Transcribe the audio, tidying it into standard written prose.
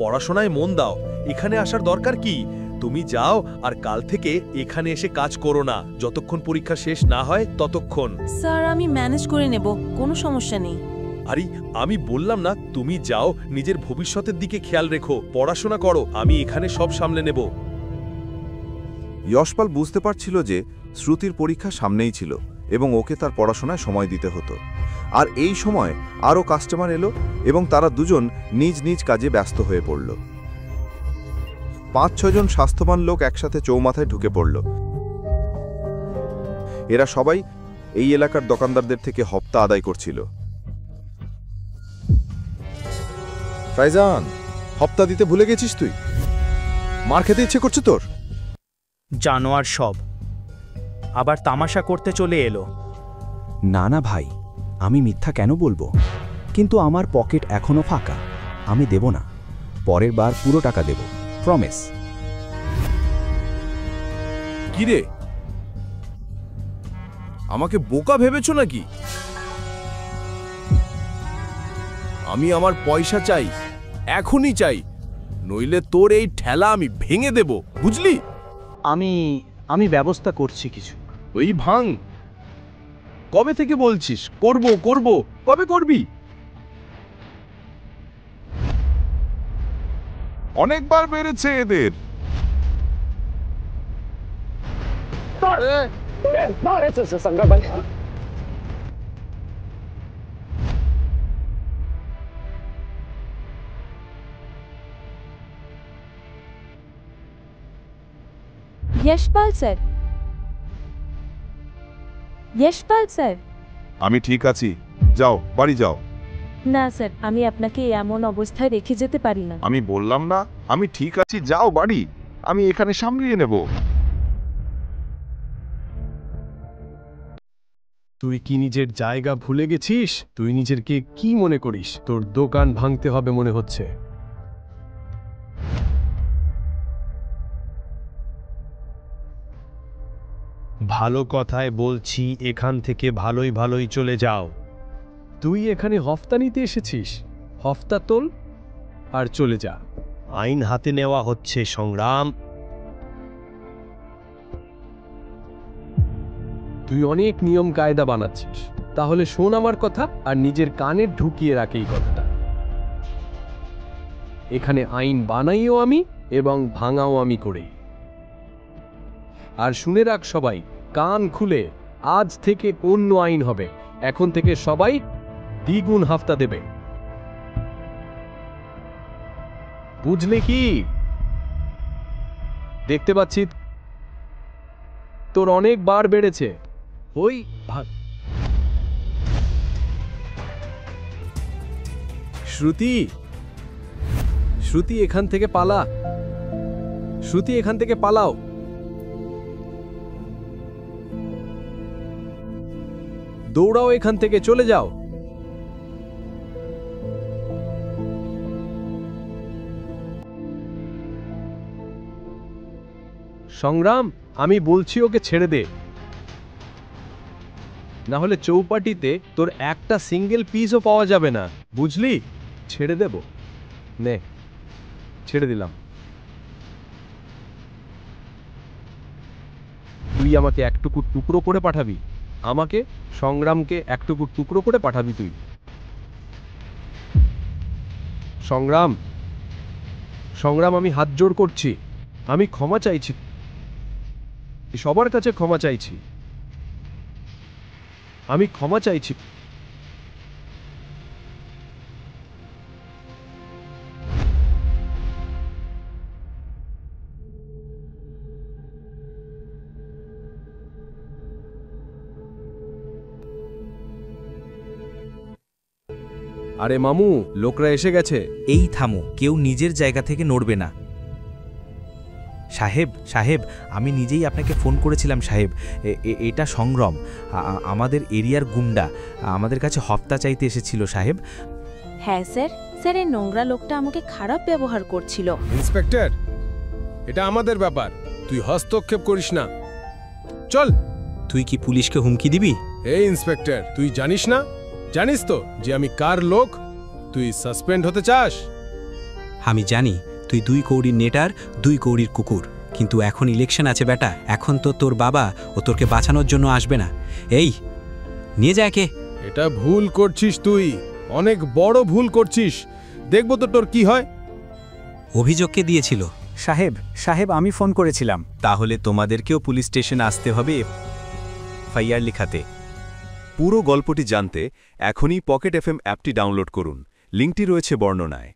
পড়াশোনায় মন দাও। এখানে আসার দরকার কি? তুমি যাও আর কাল থেকে এখানে এসে কাজ করো না, যতক্ষণ পরীক্ষা শেষ না হয় ততক্ষণ। স্যার আমি ম্যানেজ করে নেব, কোনো সমস্যা নেই। আরে আমি বললাম না তুমি যাও, নিজের ভবিষ্যতের দিকে খেয়াল রেখো, পড়াশোনা করো, আমি এখানে সব সামলে নেব। যশপাল বুঝতে পারছিল যে শ্রুতির পরীক্ষা সামনেই ছিল এবং ওকে তার পড়াশোনায় সময় দিতে হতো। আর এই সময় আরও কাস্টমার এলো এবং তারা দুজন নিজ নিজ কাজে ব্যস্ত হয়ে পড়ল। ৫-৬ জন স্বাস্থ্যবান লোক একসাথে চৌমাথায় ঢুকে পড়ল। এরা সবাই এই এলাকার দোকানদারদের থেকে হপ্তা আদায় করছিল। ফাইজান, হপ্তা দিতে ভুলে গেছিস তুই? মার খেতে ইচ্ছে করছে তোর? জানোয়ার সব, আবার তামাশা করতে চলে এলো। না না ভাই, আমি মিথ্যা কেন বলবো? কিন্তু আমার পকেট এখনো ফাঁকা, আমি দেব না। পরের বার পুরো টাকা দেব, প্রমিস। কি রে, আমাকে বোকা ভেবেছো নাকি? আমি আমার পয়সা চাই, এখনই চাই, নইলে তোর এই ঠেলা আমি ভেঙে দেব, বুঝলি? আমি ব্যবস্থা করছি কিছু। ওই ভাঙ। কবে থেকে বলছিস করব করব, কবে করবি? অনেকবার বেড়েছে এদের। Yashpal sir, Yashpal sir. আমি ঠিক আছি, যাও বাড়ি যাও। না স্যার, আমি আপনাকে এমন অবস্থায় রেখে যেতে পারি না। আমি বললাম না আমি ঠিক আছি, যাও বাড়ি, আমি এখানে সামলিয়ে নেব। তুই কি নিজের জায়গা ভুলে গেছিস? তুই নিজেকে কি মনে করিস? তোর দোকান ভাঙতে হবে মনে হচ্ছে। ভালো কথায় বলছি, এখান থেকে ভালোই ভালোই চলে যাও। তুই এখানে হফতা নিতে এসেছিস, হফতা তোল আর চলে যা। আইন হাতে নেওয়া হচ্ছে সংগ্রাম। তুই অনেক নিয়ম কায়দা বানাচ্ছিস, তাহলে শোন আমার কথা আর নিজের কানে ঢুকিয়ে রাখ এই কথাটা। এখানে আইন বানাইও আমি এবং ভাঙাও আমি করি। আর শুনে রাখ সবাই, কান খুলে, আজ থেকে অন্য আইন হবে। এখন থেকে সবাই দ্বিগুণ হাফতা দেবে, বুঝলে কি? দেখতে পাচ্ছি তোর অনেক বার বেড়েছে। ওই শ্রুতি, শ্রুতি এখান থেকে পালা, শ্রুতি এখান থেকে পালাও। দৌড়াও, এখান থেকে চলে যাও। সংগ্রাম, আমি বলছি ওকে ছেড়ে দে, না হলে চৌপাটিতে তোর একটা সিঙ্গেল পিসও পাওয়া যাবে না, বুঝলি? ছেড়ে দেব, নে, ছেড়ে দিলাম। তুই আমাকে একটুকু টুকরো করে পাঠাবি, আমাকে সংগ্রামকে একটুকু টুকরো করে পাঠাবি তুই। সংগ্রাম, সংগ্রাম, আমি হাত জোড় করছি, আমি ক্ষমা চাইছি, সবার কাছে ক্ষমা চাইছি, আমি ক্ষমা চাইছি। আরে মামু, লোকরা এসে গেছে। এই থামো, কেউ নিজের জায়গা থেকে নড়বে না। সাহেব, সাহেব, আমি নিজেই আপনাকে ফোন করেছিলাম সাহেব। এটা সংগ্রাম, আমাদের এরিয়ার গুন্ডা, আমাদের কাছে হপ্তা চাইতে এসেছিল সাহেব। হ্যাঁ স্যার, স্যার এই নোংরা লোকটা আমাকে খারাপ ব্যবহার করছিল। ইন্সপেক্টর, এটা আমাদের ব্যাপার, তুই হস্তক্ষেপ করিস না। চল। তুই কি পুলিশকে হুমকি দিবি? এই ইন্সপেক্টর, তুই জানিস না, জানিস তো যে আমি কার লোক? তুই সাসপেন্ড হতে চাস? আমি জানি তুই 2 কৌড়ির নেটার 2 কৌড়ির কুকুর, কিন্তু এখন ইলেকশন আছে বেটা, এখন তো তোর বাবা ও তোরকে বাঁচানোর জন্য আসবে না। এই নিয়ে যা একে। এটা ভুল করছিস তুই, অনেক বড় ভুল করছিস। দেখবো তো তোর কি হয়। অভিযোগকে দিয়েছিল। সাহেব আমি ফোন করেছিলাম। তাহলে তোমাদেরকেও পুলিশ স্টেশনে আসতে হবে এফআইআর লেখাতে। পুরো গল্পটি জানতে এখনই পকেট এফএম অ্যাপটি ডাউনলোড করুন, লিঙ্কটি রয়েছে বর্ণনায়।